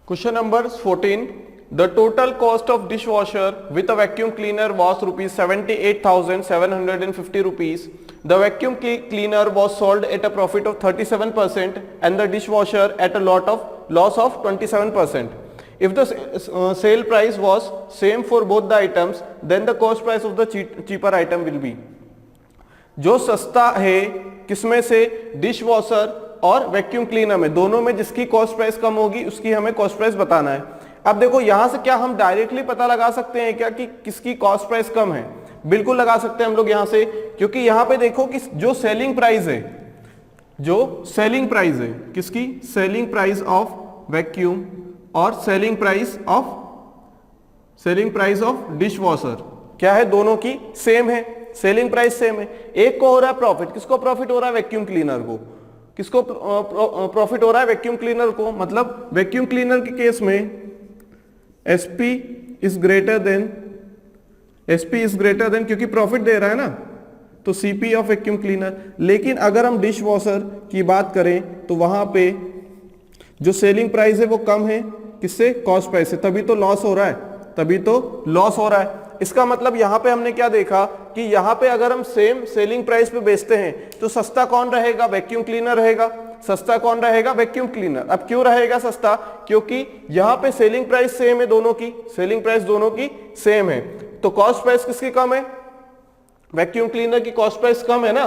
Question number 14. The total cost of dishwasher with a vacuum cleaner was rupees 78,750 rupees. The vacuum cleaner was sold at a profit of 37% and the dishwasher at a loss of 27%. If the sale price was same for both the items, then the cost price of the cheaper item will be. जो सस्ता है किसमें से, dish washer और vacuum cleaner में, दोनों में जिसकी कॉस्ट प्राइस कम होगी उसकी हमें कॉस्ट प्राइस बताना है। अब देखो यहां से क्या हम डायरेक्टली पता लगा सकते हैं क्या कि किसकी कॉस्ट प्राइस कम है? बिल्कुल लगा सकते हैं हम लोग यहां से, क्योंकि यहां पे देखो कि जो सेलिंग प्राइस है, जो सेलिंग प्राइस है किसकी, सेलिंग प्राइस ऑफ वैक्यूम और selling price of dish washer क्या है, दोनों की सेम है, सेलिंग प्राइस सेम है। एक को हो रहा है प्रॉफिट, किसको प्रॉफिट हो रहा है, वैक्यूम क्लीनर को। किसको प्रॉफिट हो रहा है, वैक्यूम क्लीनर को। मतलब वैक्यूम क्लीनर के केस में SP इज ग्रेटर देन क्योंकि प्रॉफिट दे रहा है ना, तो CP ऑफ वैक्यूम क्लीनर। लेकिन अगर हम डिश वॉशर की बात करें तो वहां पे जो सेलिंग प्राइस है वो कम है किससे, कॉस्ट प्राइस से, तभी तो लॉस हो रहा है। इसका मतलब यहां पे हमने क्या देखा कि यहां पे अगर हम सेम सेलिंग प्राइस पे बेचते हैं तो सस्ता कौन रहेगा, वैक्यूम क्लीनर रहेगा। सस्ता कौन रहेगा, वैक्यूम क्लीनर। अब क्यों रहेगा सस्ता, क्योंकि यहां पे सेलिंग प्राइस सेम है, दोनों की सेलिंग प्राइस दोनों की सेम है, तो कॉस्ट प्राइस किसकी कम है, वैक्यूम क्लीनर की कॉस्ट प्राइस कम है ना,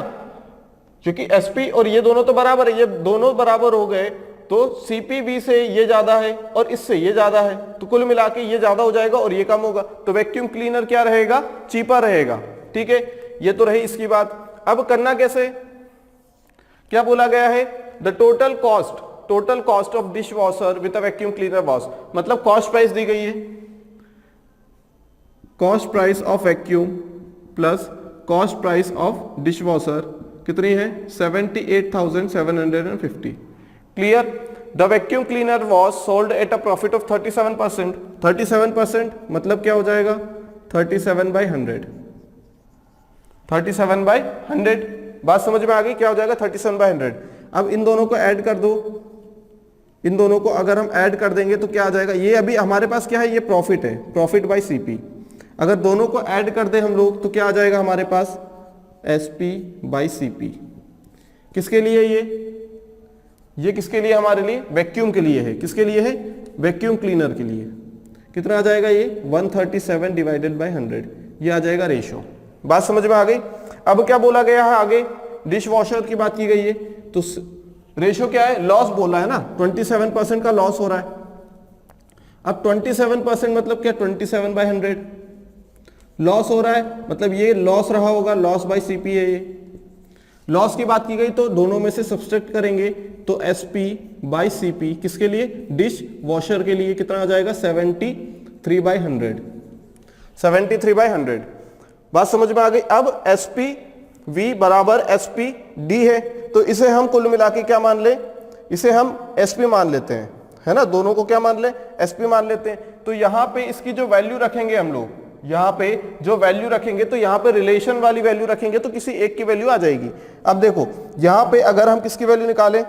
क्योंकि SP और ये दोनों तो बराबर है, ये दोनों बराबर हो गए, तो CPV से ये ज्यादा है और इससे ये ज्यादा है, तो कुल मिला के ये ज्यादा हो जाएगा और ये कम होगा, तो वैक्यूम क्लीनर क्या रहेगा, चीपर रहेगा। ठीक है, ये तो रही इसकी बात। अब करना कैसे, क्या बोला गया है, the total cost of dish washer with a vacuum cleaner wash, मतलब कॉस्ट प्राइस दी गई है, cost price of vacuum plus cost price of dish washer कितनी है, 78,750। Clear. The vacuum cleaner was sold at a profit of 37%। 37% मतलब क्या हो जाएगा, 37/100। 37/100 बात समझ में आ गई, क्या हो जाएगा 37/100। अब इन दोनों को ऐड कर दो, इन दोनों को अगर हम ऐड कर देंगे तो क्या आ जाएगा, ये अभी हमारे पास क्या है, ये प्रॉफिट है, प्रॉफिट बाय CP। अगर दोनों को ऐड कर दे हम लोग तो क्या आ जाएगा हमारे पास, SP/CP। किसके लिए ये किसके लिए, हमारे लिए वैक्यूम के लिए है। किसके लिए है, वैक्यूम क्लीनर के लिए। कितना आ जाएगा ये, 137/100, ये आ जाएगा रेशो। बात समझ में आ गई। अब क्या बोला गया है आगे, डिश वॉशर की बात की गई है, तो रेशो क्या है, लॉस बोला है ना, 27% का लॉस हो रहा है। अब 27% मतलब क्या, 27/100 लॉस हो रहा है, मतलब ये लॉस रहा होगा, लॉस बाय CP है ये। लॉस की बात की गई तो दोनों में से सब्सट्रैक्ट करेंगे तो SP/CP किसके लिए, डिश वॉशर के लिए कितना आ जाएगा, 73/100। 73/100 बात समझ में आ गई। अब SPV बराबर SPD है, तो इसे हम कुल मिला के क्या मान ले, इसे हम SP मान लेते हैं, है ना, दोनों को क्या मान ले, SP मान लेते हैं। तो यहां पे इसकी जो वैल्यू रखेंगे हम लोग, यहां पे जो वैल्यू रखेंगे तो यहां पे रिलेशन वाली वैल्यू रखेंगे तो किसी एक की वैल्यू आ जाएगी। अब देखो यहां पे अगर हम किसकी वैल्यू निकालें,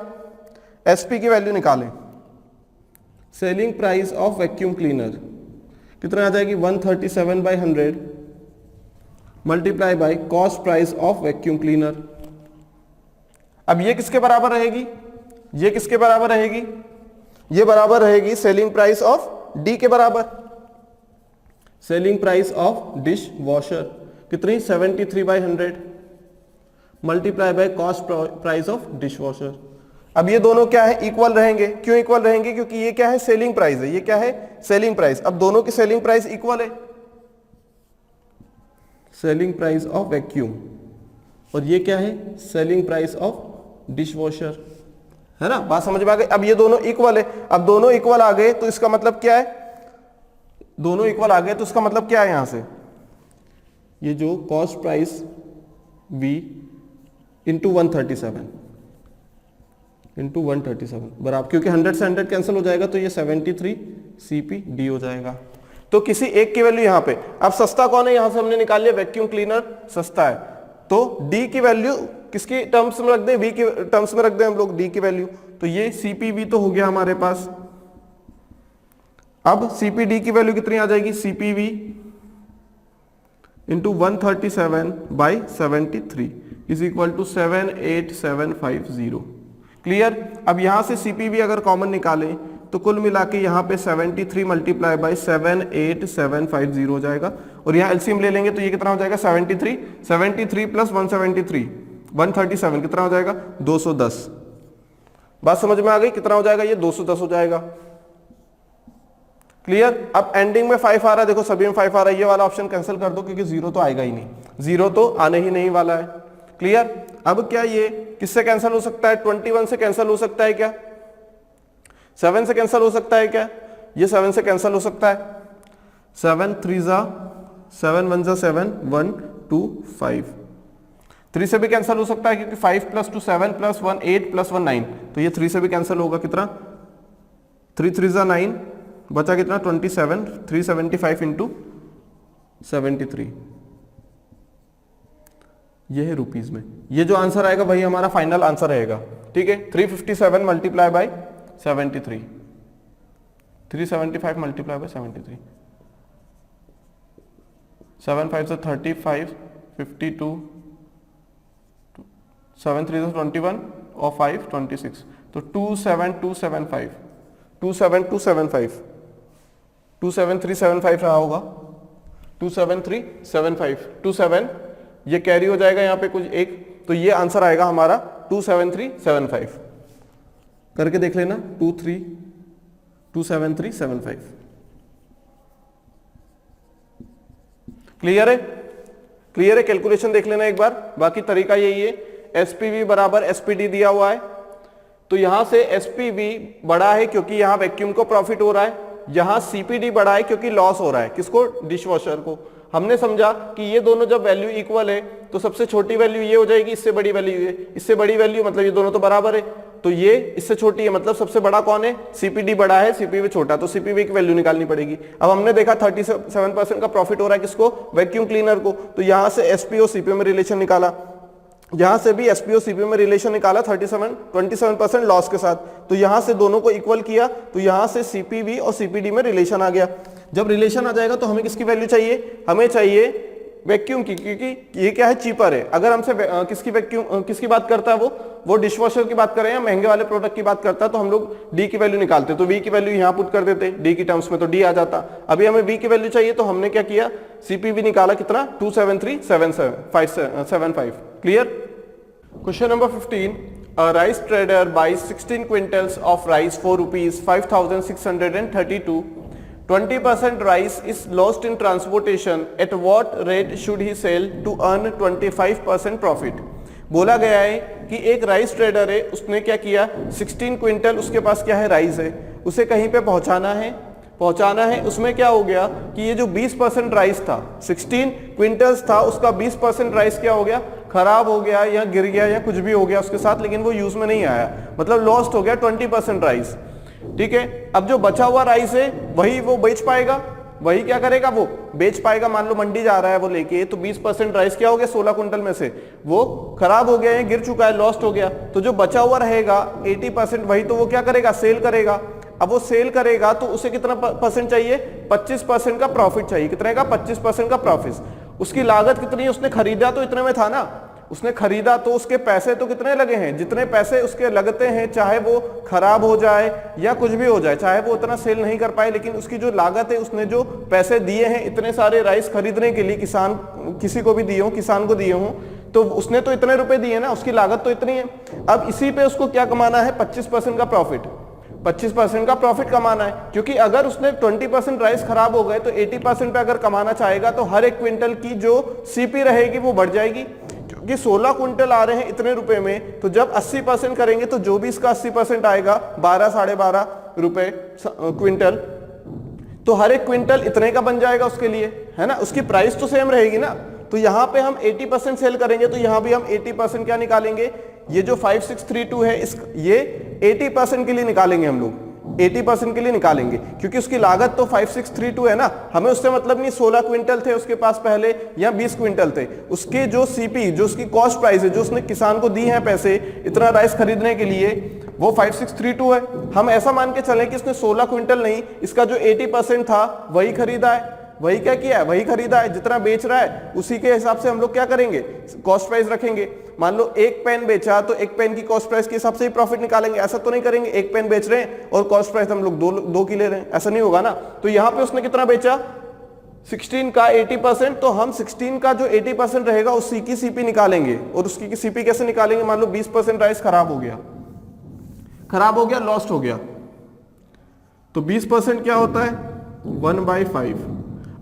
SP की वैल्यू निकालें, selling price of vacuum cleaner कितना आ जाएगी, 137/100 multiply by cost price of vacuum cleaner. अब ये किसके बराबर रहेगी, ये किसके बराबर रहेगी, ये बराबर रहेगी सेलिंग प्राइस ऑफ D के बराबर, selling price of dish washer कितनी, 73/100 multiply by cost price of dish washer. अब ये दोनों क्या है, इक्वल रहेंगे। क्यों इक्वल रहेंगे, क्योंकि ये क्या है, सेलिंग प्राइस है, ये क्या है, सेलिंग प्राइस। अब दोनों की सेलिंग प्राइस इक्वल है, सेलिंग प्राइस ऑफ वैक्यूम, और ये क्या है, selling price of dish washer, है ना। बात समझ में आ गई। अब ये दोनों इक्वल है, अब दोनों इक्वल आ गए तो इसका मतलब क्या है, दोनों इक्वल आ गए तो इसका मतलब क्या है, यहां से ये जो कॉस्ट प्राइस V इंटू 137 बराबर, क्योंकि 100 से 100 कैंसिल हो जाएगा तो ये 73 CPD हो जाएगा। तो किसी एक की वैल्यू यहां पे, अब सस्ता कौन है, यहां से हमने निकाल लिया वैक्यूम क्लीनर सस्ता है, तो D की वैल्यू किसकी टर्म्स में रख दें, V की टर्म्स में रख दें हम लोग D की वैल्यू, तो ये CPV तो हो गया हमारे पास, अब सीपीडी की वैल्यू कितनी आ जाएगी, CPV into 137/73 is equal to 78750। Clear. अब यहां से सीपीवी अगर कॉमन निकालें तो कुल मिला के यहाँ पे 73 मल्टीप्लाई बाई 78750 हो जाएगा, और यहाँ एलसीएम ले लेंगे तो ये कितना हो जाएगा 73 प्लस 173 137 कितना हो जाएगा 210। बात समझ में आ गई, कितना हो जाएगा ये 210 हो जाएगा। क्लियर। अब एंडिंग में 5 आ रहा है, देखो सभी में 5 आ रहा है, ये वाला ऑप्शन कैंसिल कर दो क्योंकि जीरो तो आएगा ही नहीं, जीरो तो आने ही नहीं वाला है। क्लियर। अब क्या ये किससे कैंसिल हो सकता है, 21 से कैंसिल हो सकता है क्या, 7 से कैंसिल हो सकता है क्या, ये 7 से कैंसिल हो सकता है, 7 3 जा 7 1 जा 7 1 2 5, 3 से भी कैंसिल हो सकता है क्योंकि 5 प्लस 2 7 प्लस 1 8 प्लस 1 9, तो ये 3 से भी कैंसिल होगा, कितना 3 3 जा 9, बचा कितना 27, 375 इंटू 73, ये है रुपीज में। ये जो आंसर आएगा वही हमारा फाइनल आंसर रहेगा। ठीक है, 357 मल्टीप्लाई बाय 73, 375 मल्टीप्लाई बाय 73, 7 5 से 35 52 7 3 से 21 और 5 26, तो 27275 27275 27375 रहा होगा, 27375 27 ये कैरी हो जाएगा यहाँ पे कुछ एक, तो ये आंसर आएगा हमारा 27375। करके देख लेना 27375। क्लियर है, क्लियर है, कैलकुलेशन देख लेना एक बार। बाकी तरीका यही है, एसपीवी बराबर एसपीडी दिया हुआ है, तो यहां से एसपीवी बड़ा है क्योंकि यहां वैक्यूम को प्रॉफिट हो रहा है, यहां सीपीडी बड़ा है क्योंकि लॉस हो रहा है, किसको, डिशवॉशर को। हमने समझा कि ये दोनों जब वैल्यू इक्वल है तो सबसे छोटी वैल्यू ये हो जाएगी, इससे बड़ी वैल्यू ये, इससे बड़ी वैल्यू मतलब ये दोनों तो बराबर है, तो ये इससे छोटी है, मतलब सबसे बड़ा कौन है, सीपीडी बड़ा है, सीपीवी छोटा, तो सीपीवी की वैल्यू निकालनी पड़ेगी। अब हमने देखा 37% का प्रॉफिट हो रहा है किसको, वैक्यूम क्लीनर को, तो यहां से एसपी और सीपी में रिलेशन निकाला, यहां से भी एसपी और सीपी में रिलेशन निकाला 27% लॉस के साथ, तो यहां से दोनों को इक्वल किया, तो यहां से सीपीवी और सीपीडी में रिलेशन आ गया। जब रिलेशन आ जाएगा तो हमें किसकी वैल्यू चाहिए, हमें चाहिए वैक्यूम की, क्योंकि ये क्या है, चीपर है। अगर हमसे किसकी बात करता है वो डिशवॉशर की बात करें या महंगे वाले प्रोडक्ट की बात करता है, तो हम लोग डी की वैल्यू निकालते, तो वी की वैल्यू यहां पुट कर देते डी की टर्म्स में, तो डी आ जाता। अभी हमें वी की वैल्यू चाहिए तो हमने क्या किया, सीपीवी निकाला, कितना 27375। Clear. Question number 15, a rice trader buys 16 quintals of rice for rupees 5632, 20% rice is lost in transportation, at what rate should he sell to earn 25% profit। बोला गया है कि एक राइस ट्रेडर है, उसने क्या किया, 16 क्विंटल उसके पास क्या है, राइस है, उसे कहीं पे पहुंचाना है, उसमें क्या हो गया कि ये जो 20% राइस था, 16 क्विंटल्स था, उसका 20% राइस क्या हो गया, खराब हो गया या गिर गया या कुछ भी हो गया उसके साथ, लेकिन वो यूज में नहीं आया, मतलब लॉस्ट हो गया 20% राइस। ठीक है, अब जो बचा हुआ राइस है वही वो बेच पाएगा, वही क्या करेगा, वो बेच पाएगा। मान लो मंडी जा रहा है वो लेके, तो 20% राइस क्या हो गया, 16 कुंटल में से वो खराब हो गया है, गिर चुका है, लॉस्ट हो गया, तो जो बचा हुआ रहेगा 80% वही तो वो क्या करेगा, सेल करेगा। अब वो सेल करेगा तो उसे कितना परसेंट चाहिए, 25% का प्रॉफिट चाहिए, कितने का, 25% का प्रॉफिट। उसकी लागत कितनी है, उसने खरीदा तो इतने में था ना, उसने खरीदा तो उसके पैसे तो कितने लगे हैं, जितने पैसे उसके लगते हैं, चाहे वो खराब हो जाए या कुछ भी हो जाए, चाहे वो उतना सेल नहीं कर पाए, लेकिन उसकी जो लागत है, उसने जो पैसे दिए हैं इतने सारे राइस खरीदने के लिए, किसान किसी को भी दिए हो, किसान को दिए हो, तो उसने तो इतने रुपए दिए ना, उसकी लागत तो इतनी है। अब इसी पे उसको क्या कमाना है, 25% का प्रॉफिट, 25% का प्रॉफिट कमाना है, क्योंकि अगर उसने 20% राइस खराब हो गए तो 80% पे अगर कमाना चाहेगा तो हर एक क्विंटल की जो सीपी रहेगी वो बढ़ जाएगी, क्योंकि 16 क्विंटल आ रहे हैं इतने रुपए में, तो जब 80% करेंगे तो जो भी इसका 80% आएगा 12 साढ़े 12 रुपए क्विंटल, तो हर एक क्विंटल इतने का बन जाएगा उसके लिए, है ना, उसकी प्राइस तो सेम रहेगी ना। तो यहाँ पे हम 80% सेल करेंगे तो यहाँ भी हम 80% क्या निकालेंगे, ये जो 5632 है ये 80% के लिए निकालेंगे, हम लोग 80% के लिए निकालेंगे, क्योंकि उसकी लागत तो 5632 है ना, हमें उससे मतलब नहीं 16 क्विंटल थे उसके पास पहले या 20 क्विंटल थे, उसके जो सीपी, जो उसकी कॉस्ट प्राइस है, जो उसने किसान को दी है पैसे इतना राइस खरीदने के लिए, वो 5632 है। हम ऐसा मान के चलें कि इसने 16 क्विंटल नहीं, इसका जो 80% था वही खरीदा है, वही क्या किया है, वही खरीदा है, जितना बेच रहा है उसी के हिसाब से हम लोग क्या करेंगे, कॉस्ट प्राइस रखेंगे। मान लो एक पेन बेचा तो एक पेन की कॉस्ट प्राइस के हिसाब से ही प्रॉफिट निकालेंगे, ऐसा तो नहीं करेंगे एक पेन बेच रहे हैं और कॉस्ट प्राइस हम लोग दो की ले रहे हैं, ऐसा नहीं होगा ना। तो यहां पे उसने कितना बेचा, 16 का 80%, तो हम 16 का जो 80% रहेगा उसी की सीपी निकालेंगे। और उसकी की सीपी कैसे निकालेंगे, मान लो 20% राइस खराब हो गया, लॉस्ट हो गया, तो 20% क्या होता है 1/5।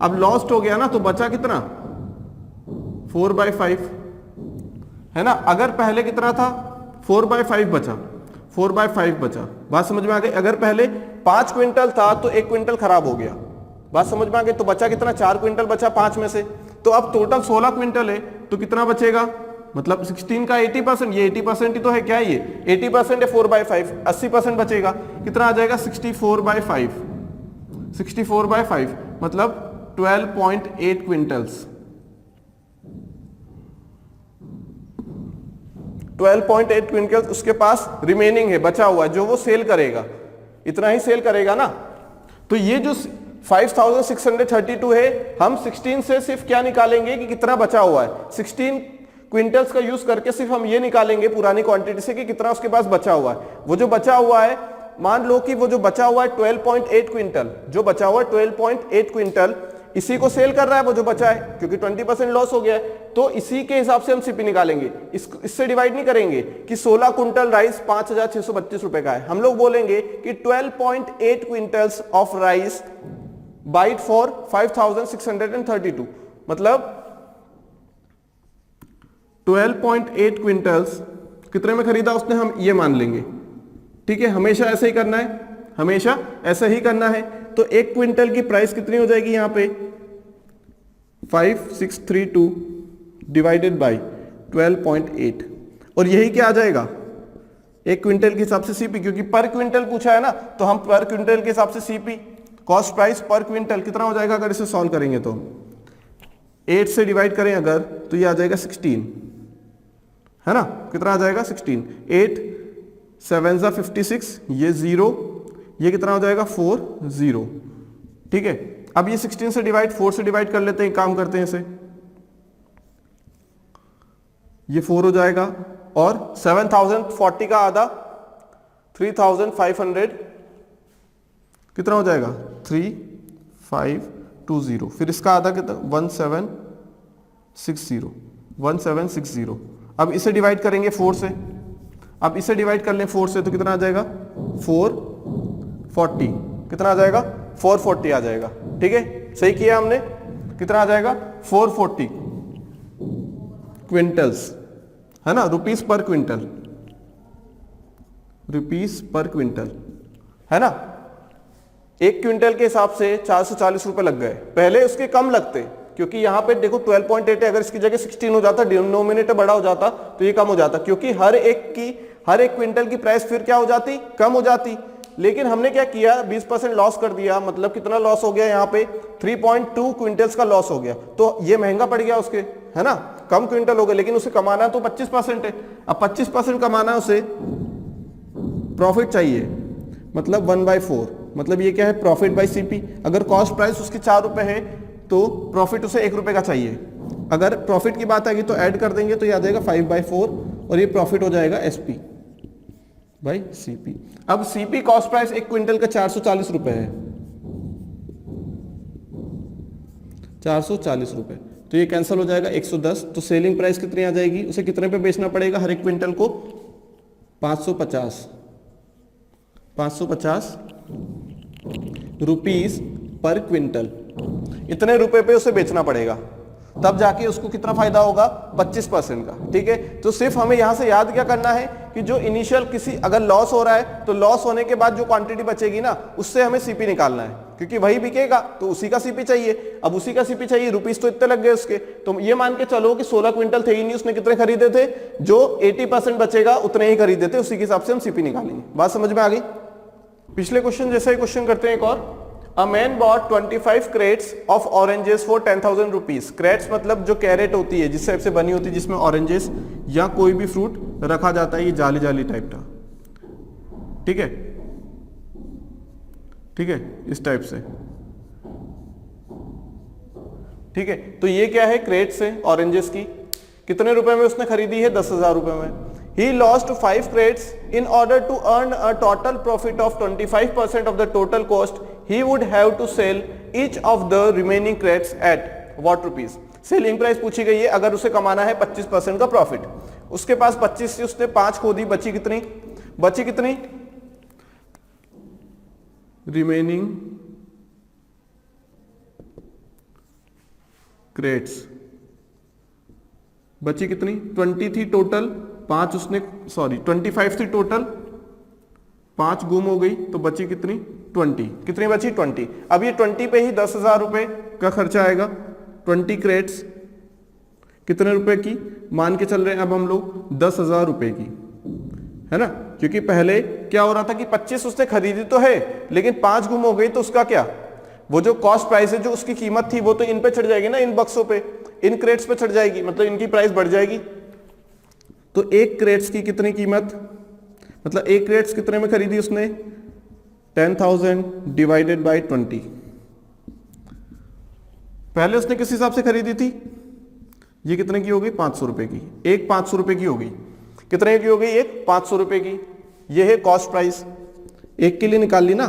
अब लॉस्ट हो गया ना तो बचा कितना 4/5 है ना। अगर पहले कितना था 4/5 बचा, 4/5 बचा, बात समझ में आ गई। अगर पहले 5 क्विंटल था तो 1 क्विंटल खराब हो गया, बात समझ में आ गई। तो बचा कितना, 4 क्विंटल बचा 5 में से। तो अब टोटल 16 क्विंटल है तो कितना बचेगा, मतलब 16 का 80%, ये 80% ही तो है, क्या है ये 80% है, 4/5 80% बचेगा, कितना आ जाएगा 64/5, 64/5 मतलब 12.8 क्विंटल्स, 12.8 क्विंटल्स उसके पास रिमेनिंग है, बचा हुआ है, जो वो सेल करेगा, इतना ही सेल करेगा ना। तो ये जो 5632 है, हम 16 से सिर्फ क्या निकालेंगे कि कितना बचा हुआ है, 16 क्विंटल्स का यूज करके सिर्फ हम ये निकालेंगे पुरानी क्वांटिटी से कि कितना उसके पास बचा हुआ है। वो जो बचा हुआ है, मान लो कि वो जो बचा हुआ है 12.8 क्विंटल, जो बचा हुआ है 12.8 क्विंटल, इसी को सेल कर रहा है वो जो बचा है, क्योंकि 20% लॉस हो गया है। तो इसी के हिसाब से हम सीपी निकालेंगे, इससे डिवाइड नहीं करेंगे कि 16 क्विंटल राइस 5,632 रुपए का है। हम लोग बोलेंगे कि 12.8 quintals of rice bought for 5,632, मतलब 12.8 क्विंटल्स कितने में खरीदा उसने, हम ये मान लेंगे। ठीक है, हमेशा ऐसे ही करना है, हमेशा ऐसा ही करना है। तो 1 क्विंटल की प्राइस कितनी हो जाएगी यहां पे 5632 डिवाइडेड बाय 12.8, और यही क्या आ जाएगा 1 क्विंटल के हिसाब से सीपी, क्योंकि पर क्विंटल पूछा है ना, तो हम पर क्विंटल के हिसाब से सीपी कॉस्ट प्राइस पर क्विंटल कितना हो जाएगा, अगर इसे सॉल्व करेंगे तो 8 से डिवाइड करें अगर तो ये आ जाएगा 16, है ना, कितना आ जाएगा 16, 8 7 56, ये 0, ये कितना हो जाएगा 4 0। ठीक है, अब ये 16 से डिवाइड 4 से डिवाइड कर लेते हैं, काम करते हैं इसे, ये 4 हो जाएगा, और 7040 का आधा 3500 कितना हो जाएगा 3520, फिर इसका आधा कितना 1760। अब इसे डिवाइड करेंगे 4 से, अब इसे डिवाइड कर लें 4 से तो कितना आ जाएगा 440, कितना आ जाएगा 440 आ जाएगा। ठीक है, सही किया हमने, कितना आ जाएगा 440 क्विंटल्स, है ना, रुपीस पर क्विंटल, रुपीस पर क्विंटल, है ना। 1 क्विंटल के हिसाब से 440 रुपए लग गए, पहले उसके कम लगते, क्योंकि यहां पे देखो 12.8 है, अगर इसकी जगह 16 हो जाता, डिनोमिनेटर बड़ा हो जाता तो ये कम हो जाता, क्योंकि हर एक क्विंटल की प्राइस फिर क्या हो जाती, कम हो जाती। लेकिन हमने क्या किया 20% लॉस कर दिया, मतलब कितना लॉस हो गया यहाँ पे 3.2 क्विंटल्स का लॉस हो गया, तो ये महंगा पड़ गया उसके, है ना, कम क्विंटल हो गए, लेकिन उसे कमाना तो 25% है। अब 25% कमाना उसे, प्रॉफिट चाहिए, मतलब 1/4, मतलब ये क्या है प्रॉफिट बाय सीपी। अगर कॉस्ट प्राइस उसकी 4 रुपए है तो प्रॉफिट उसे 1 रुपए का चाहिए। अगर प्रॉफिट की बात आएगी तो ऐड कर देंगे तो ये आ जाएगा 5/4, और ये प्रॉफिट हो जाएगा एसपी बाई सीपी। अब सीपी कॉस्ट प्राइस 1 क्विंटल का 440 रुपए है, 440 रुपए, तो ये कैंसिल हो जाएगा 110। तो सेलिंग प्राइस कितनी आ जाएगी, उसे कितने पे बेचना पड़ेगा हर एक क्विंटल को 550 रुपीस पर क्विंटल, इतने रुपए पे उसे बेचना पड़ेगा, तब जाके उसको कितना फायदा होगा 25% का। ठीक है, तो सिर्फ हमें यहां से याद क्या करना है कि जो इनिशियल किसी अगर लॉस हो रहा है तो लॉस होने के बाद जो क्वांटिटी बचेगी ना उससे हमें सीपी निकालना है, क्योंकि वही बिकेगा तो उसी का सीपी चाहिए। अब उसी का सीपी चाहिए, रुपीस तो इतने लग गए उसके, तो ये मान के चलो कि 16 क्विंटल थे ही नहीं, उसने कितने खरीदे थे, जो 80% बचेगा उतने ही खरीदे थे, उसी के हिसाब से हम सीपी निकालेंगे। बात समझ में आ गई। पिछले क्वेश्चन जैसा ही क्वेश्चन करते हैं एक और। A man bought 25 crates of oranges for 10,000 rupees। Crates मतलब जो कैरेट होती है, जिस टाइप से बनी होती है, जिसमें ऑरेंजेस या कोई भी फ्रूट रखा जाता है, ये जाली जाली टाइप का, ठीक है, ठीक है, इस टाइप से, ठीक है। तो ये क्या है, क्रेट्स है ऑरेंजेस की। कितने रुपए में उसने खरीदी है, 10,000 रुपए में। He lost 5 crates in order to earn a total profit of 25% of the total cost. He would have to sell each of the remaining crates at what rupees? Selling price पूछी गई है, अगर उसे कमाना है 25% का प्रॉफिट। उसके पास 25 से उसने 5 खो दी, बची कितनी, बची कितनी, रिमेनिंग क्रेट्स बची कितनी, 20 थी टोटल, 5 उसने, सॉरी 25 थी टोटल, 5 गुम हो गई, तो बची कितनी, 20। कितनी बची, 20। अब ये 20 पे ही 10,000 रुपए का खर्चा आएगा। 20 क्रेट्स कितने रुपए की मान के चल रहे हैं अब हम लोग, 10,000 रुपए की, है ना। क्योंकि पहले क्या हो रहा था कि 25 उसने खरीदी तो है, लेकिन 5 गुम हो गई, तो उसका क्या, वो जो कॉस्ट प्राइस है, जो उसकी कीमत थी, वो तो इन पे चढ़ जाएगी ना, इन बक्सों पे, इन क्रेट्स पे चढ़ जाएगी, मतलब इनकी प्राइस बढ़ जाएगी। तो एक क्रेट्स की कितनी कीमत, मतलब एक क्रेट्स कितने में खरीदी उसने, 10,000 डिवाइडेड बाय 20। पहले उसने किस हिसाब से खरीदी थी, ये कितने की होगी, 500 रुपए की, एक 500 रुपए की होगी। कितने की हो गई, एक 500 रुपए की। ये है कॉस्ट प्राइस, एक के लिए निकाल ली ना,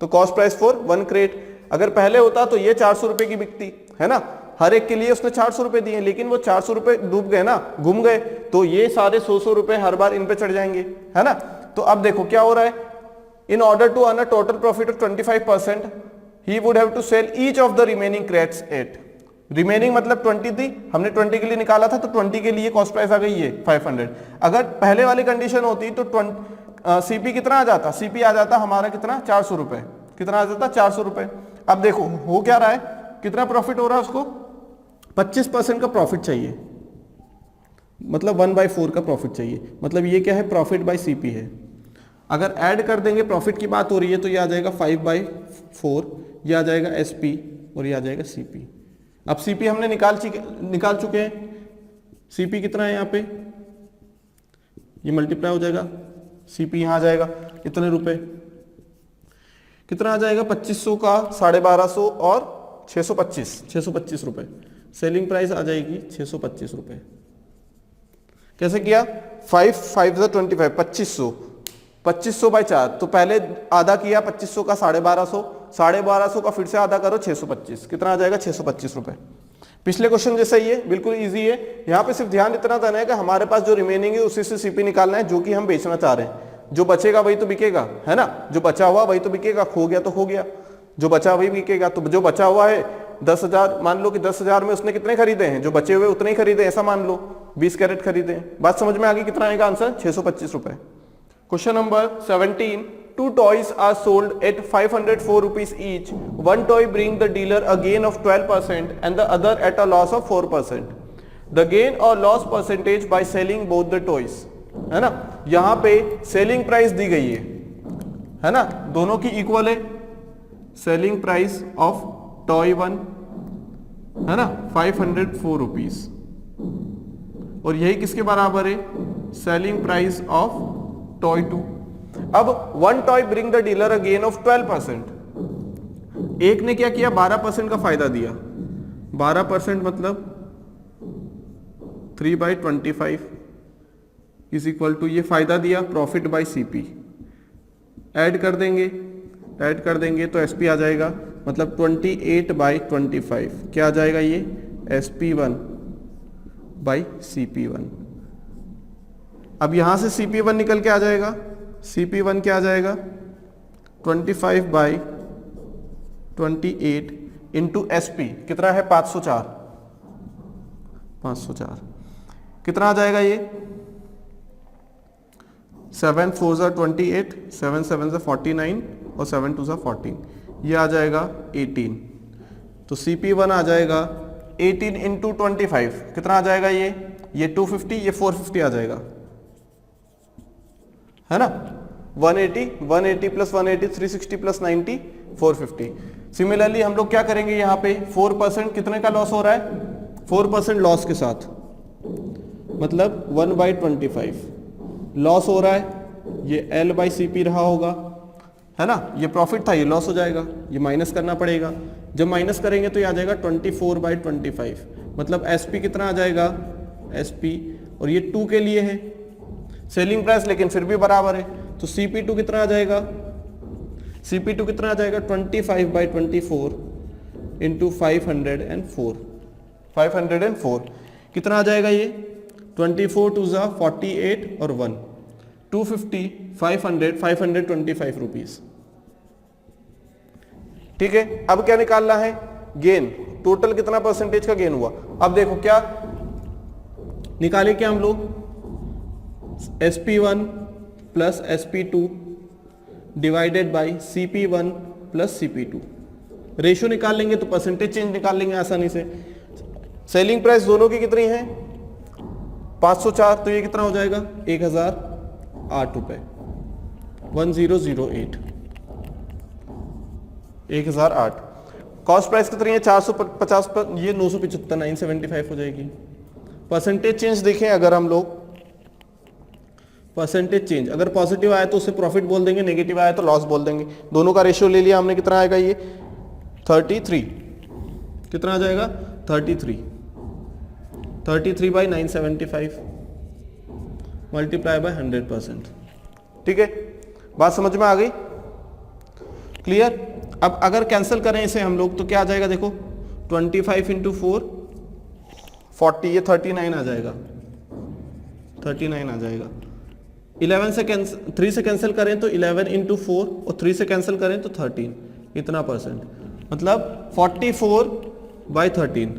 तो कॉस्ट प्राइस फॉर 1 क्रेट। अगर पहले होता तो ये 400 रुपए की बिकती, है ना, हर एक के लिए उसने 400 रुपए दिए, लेकिन वो 400 रुपए डूब गए ना, गुम गए, तो ये सारे 100 रुपए हर बार इन पे चढ़ जाएंगे, है ना। तो अब देखो क्या हो रहा है, in order to earn a total profit of 25%, he would have to sell each of the remaining crates at, remaining मतलब 20 थी, हमने 20 के लिए निकाला था, तो 20 के लिए कॉस्ट प्राइस आ गई है 500। अगर पहले वाली कंडीशन होती तो सीपी कितना आ जाता, सीपी आ जाता हमारा कितना, 400 रुपए, कितना आ जाता, 400 रुपए। अब देखो हो क्या रहा है, कितना प्रॉफिट हो रहा है उसको, 25% का प्रॉफिट चाहिए, मतलब 1/4 का प्रॉफिट चाहिए, मतलब ये क्या है, प्रॉफिट बाय सीपी है। अगर ऐड कर देंगे, प्रॉफिट की बात हो रही है, तो ये आ जाएगा 5/4, ये आ जाएगा एसपी और ये आ जाएगा सीपी। अब सीपी हमने निकाल चुके हैं, सीपी कितना है यहाँ पे, ये मल्टीप्लाई हो जाएगा, सीपी यहाँ आ जाएगा इतने रुपए, कितना आ जाएगा, 2500 का 1250 और 625 रुपए। सेलिंग प्राइस आ जाएगी 625 रुपए। कैसे किया, 5 5 25, 2500 बाई 4, तो पहले आधा किया 2500 का 1250 का फिर से आधा करो 625, कितना आ जाएगा, 625 रुपए। पिछले क्वेश्चन जैसा ही है, बिल्कुल इजी है। यहाँ पे सिर्फ ध्यान इतना देना है कि हमारे पास जो रिमेनिंग है उसी से सीपी निकालना है, जो कि हम बेचना चाह रहे हैं। जो बचेगा वही तो बिकेगा, है ना, जो बचा हुआ वही तो बिकेगा, खो गया तो खो गया, जो बचा वही बिकेगा। तो जो बचा हुआ है 10,000, मान लो कि 10,000 में उसने कितने खरीदे हैं, जो बचे हुए उतने ही खरीदे, ऐसा मान लो 20 कैरेट खरीदे हैं। बात समझ में आ गई, कितना आएगा आंसर, 625 रुपए। Question number 17, 2 toys are sold at 504 rupees each. One toy bring the dealer a gain of 12% and the other at a loss of 4%. The gain or loss percentage by selling both the toys. है ना, यहाँ पे selling price दी गई है ना, दोनों की equal है। सेलिंग प्राइस ऑफ टॉय 1 है ना 504 रुपीज, और यही किसके बराबर है, सेलिंग प्राइस ऑफ टॉय 2। अब 1 toy bring the dealer a gain of 12%। एक ने क्या किया, 12% का फायदा दिया। 12% मतलब 3/25 इज इक्वल टू, ये फायदा दिया प्रॉफिट बाय सीपी। ऐड कर देंगे तो एसपी आ जाएगा, मतलब 28/25 क्या आ जाएगा, ये SP1 बाई CP1। अब यहां से CP1 निकल के आ जाएगा, CP1 क्या आ जाएगा, 25/28 इंटू SP कितना है, 504 कितना आ जाएगा, ये 7 4 28, 7 7 49 और 7 2 14, ये आ जाएगा 18। तो CP1 आ जाएगा 18 इंटू 25, कितना आ जाएगा, ये 250, ये 450 आ जाएगा, है ना। 180 प्लस 180 360 प्लस 90 450। सिमिलरली हम लोग क्या करेंगे, यहाँ पे 4% कितने का लॉस हो रहा है, 4% लॉस के साथ, मतलब 1/25 लॉस हो रहा है, ये L बाई सी पी रहा होगा, है ना, ये प्रॉफिट था, ये लॉस हो जाएगा, ये माइनस करना पड़ेगा। जब माइनस करेंगे तो ये आ जाएगा 24/25, मतलब SP कितना आ जाएगा, SP, और ये 2 के लिए है सेलिंग प्राइस, लेकिन फिर भी बराबर है, तो CP2 कितना आ जाएगा, CP2 कितना आ जाएगा 25/24 इंटू 504, 504 कितना आ जाएगा ये, 24 2 ज़ा 48 और 1 250 500 525 रुपीज। ठीक है, अब क्या निकालना है, गेन, टोटल कितना परसेंटेज का गेन हुआ। अब देखो क्या निकाले, क्या हम लोग SP1 plus SP2 divided by CP1 plus CP2, ratio निकाल लेंगे तो परसेंटेज चेंज निकाल लेंगे आसानी से। सेलिंग प्राइस दोनों की कितनी है 504, तो ये कितना हो जाएगा 1008 रुपए, 1008, 1008। कॉस्ट प्राइस कितनी है 450 पर, ये 975 975 हो जाएगी। परसेंटेज चेंज देखें, अगर हम लोग परसेंटेज चेंज अगर पॉजिटिव आया तो उसे प्रॉफिट बोल देंगे, नेगेटिव आया तो लॉस बोल देंगे। दोनों का रेशियो ले लिया हमने, कितना आएगा ये 33, कितना आ जाएगा 33 बाई 975 मल्टीप्लाई बाय 100%। ठीक है, बात समझ में आ गई, क्लियर। अब अगर कैंसिल करें इसे हम लोग तो क्या आ जाएगा, देखो 25 इंटू 4 40, ये 39 आ जाएगा, 39 आ जाएगा। 11 से 3 से कैंसिल करें तो 11 इंटू 4 और 3 से कैंसिल करें तो 13, इतना परसेंट, मतलब 44/13,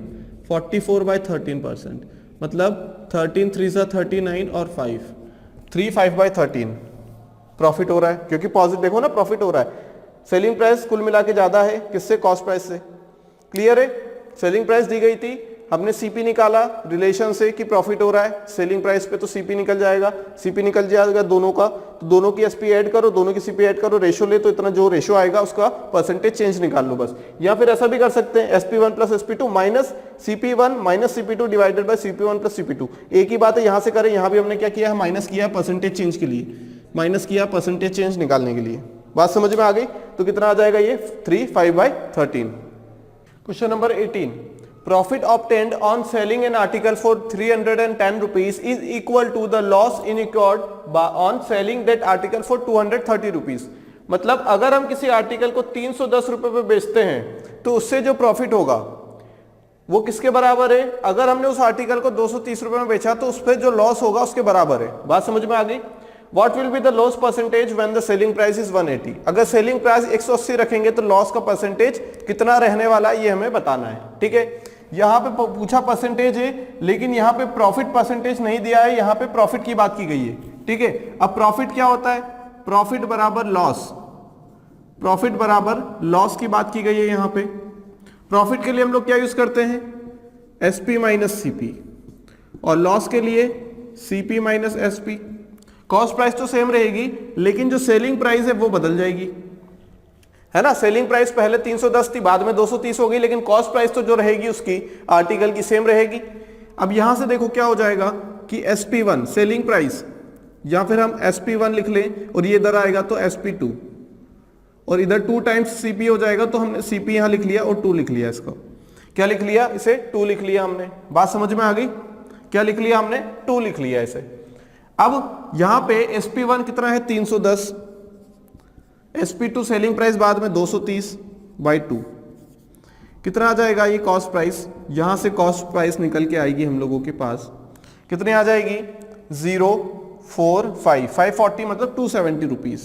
44/13%, मतलब 13 3 सा 39 और 5 5/13 प्रॉफिट हो रहा है, क्योंकि पॉजिटिव देखो ना प्रॉफिट हो रहा है। सेलिंग प्राइस कुल मिला के ज्यादा है किससे, कॉस्ट प्राइस से। क्लियर है, सेलिंग प्राइस दी गई थी, हमने सीपी निकाला रिलेशन से कि प्रॉफिट हो रहा है, सेलिंग प्राइस पे तो सीपी निकल जाएगा, सीपी निकल जाएगा दोनों का, तो दोनों की एसपी ऐड करो, दोनों की सीपी ऐड करो, रेशियो ले तो इतना जो रेशियो आएगा उसका परसेंटेज चेंज निकाल लो बस। या फिर ऐसा भी कर सकते हैं SP1 plus SP2 minus CP1 minus CP2 divided by CP1 plus CP2। एक ही बात है, यहां से करें, यहां भी हमने क्या किया है, माइनस किया परसेंटेज चेंज के लिए, माइनस किया परसेंटेज चेंज निकालने के लिए। बात समझ में आ गई, तो कितना आ जाएगा ये 35/13। Question number 18, profit obtained on selling an article for 310 rupees is equal to the loss incurred on selling that article for 230 rupees। मतलब अगर हम किसी आर्टिकल को 310 रुपए पे बेचते हैं तो उससे जो प्रॉफिट होगा वो किसके बराबर है, अगर हमने उस आर्टिकल को 230 रुपए में बेचा तो उस पर जो लॉस होगा उसके बराबर है। बात समझ में आ गई। What will be the loss percentage when the selling price is 180? अगर सेलिंग प्राइस 180 रखेंगे तो लॉस का परसेंटेज कितना रहने वाला है ये हमें बताना है। ठीक है, यहां पे पूछा परसेंटेज है, लेकिन यहां पे प्रॉफिट परसेंटेज नहीं दिया है, यहां पे प्रॉफिट की बात की गई है। ठीक है, अब प्रॉफिट क्या होता है, प्रॉफिट बराबर लॉस, प्रॉफिट बराबर लॉस की बात की गई है। यहां पे प्रॉफिट के लिए हम लोग क्या यूज करते हैं, एसपी माइनस सीपी, और लॉस के लिए CP minus SP. Cost price तो सेम रहेगी, लेकिन जो सेलिंग प्राइस है वो बदल जाएगी, है ना। सेलिंग प्राइस पहले 310 थी, बाद में 230 हो गई, लेकिन कॉस्ट प्राइस तो जो रहेगी उसकी आर्टिकल की सेम रहेगी। अब यहां से देखो क्या हो जाएगा कि SP1 सेलिंग प्राइस, या फिर हम SP1 लिख लें और ये इधर आएगा तो SP2, और इधर 2 टाइम्स CP हो जाएगा, तो हमने CP यहां लिख लिया और 2 लिख लिया। इसको क्या लिख लिया, इसे 2 लिख लिया हमने। बात समझ में आ गई, क्या लिख लिया हमने, 2 लिख लिया इसे। अब यहां पे SP1 कितना है 310, SP2 सेलिंग प्राइस बाद में 230/2, कितना आ जाएगा ये कॉस्ट प्राइस। यहां से कॉस्ट प्राइस निकल के आएगी हम लोगों के पास, कितनी आ जाएगी 045 540, मतलब 270 रुपीज,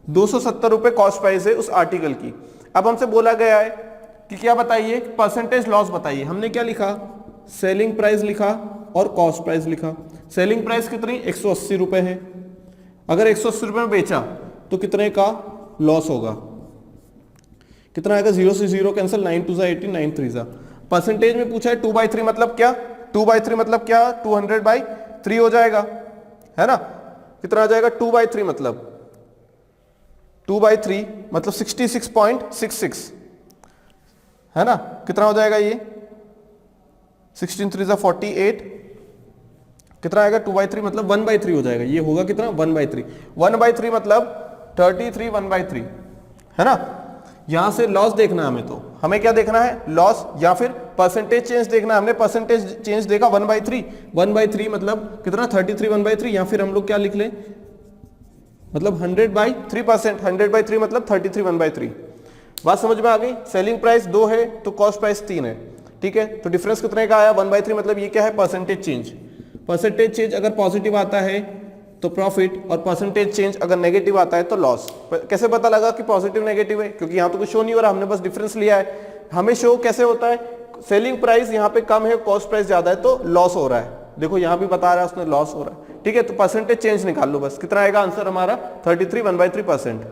270 रुपए कॉस्ट प्राइस है उस आर्टिकल की। अब हमसे बोला गया है कि क्या बताइए, परसेंटेज लॉस बताइए। हमने क्या लिखा, सेलिंग प्राइस लिखा और कॉस्ट प्राइस लिखा। सेलिंग प्राइस कितनी 180 रुपए है, अगर 180 रुपए में बेचा तो कितने का लॉस होगा, कितना आएगा, 0 से 0 कैंसिल, 9 2 18 9 3 परसेंटेज में पूछा है 2/3, मतलब क्या 2/3 मतलब क्या 200/3 हो जाएगा, है ना। कितना आ जाएगा 2/3 मतलब 2/3 मतलब 66.66, है ना। कितना हो जाएगा ये 16 3 48, कितना आएगा 2/3 मतलब 1/3 हो जाएगा, ये होगा कितना 1/3। 1/3 मतलब 33 1/3 है ना। यहां से लॉस देखना है हमें, तो हमें क्या देखना है लॉस या फिर परसेंटेज चेंज देखना है। हमने परसेंटेज चेंज देखा 1/3, 1/3 मतलब कितना 33 1/3, या फिर हम लोग क्या लिख लें मतलब 100/3%, 100/3 मतलब 33 1/3। बात समझ में आ गई। सेलिंग प्राइस 2 है तो कॉस्ट प्राइस 3 है, ठीक है। तो डिफरेंस कितने का आया 1/3 मतलब ये क्या है परसेंटेज चेंज। परसेंटेज चेंज अगर पॉजिटिव आता है तो प्रॉफिट, और परसेंटेज चेंज अगर नेगेटिव आता है तो लॉस। कैसे पता लगा कि पॉजिटिव नेगेटिव है, क्योंकि यहाँ तो कुछ शो नहीं हो रहा, हमने बस डिफरेंस लिया है। हमें शो कैसे होता है, सेलिंग प्राइस यहाँ पे कम है कॉस्ट प्राइस ज्यादा है तो लॉस हो रहा है। देखो यहाँ भी बता रहा है उसने लॉस हो रहा है, ठीक है। तो परसेंटेज चेंज निकाल लो बस, कितना आएगा आंसर हमारा 33 1/3%।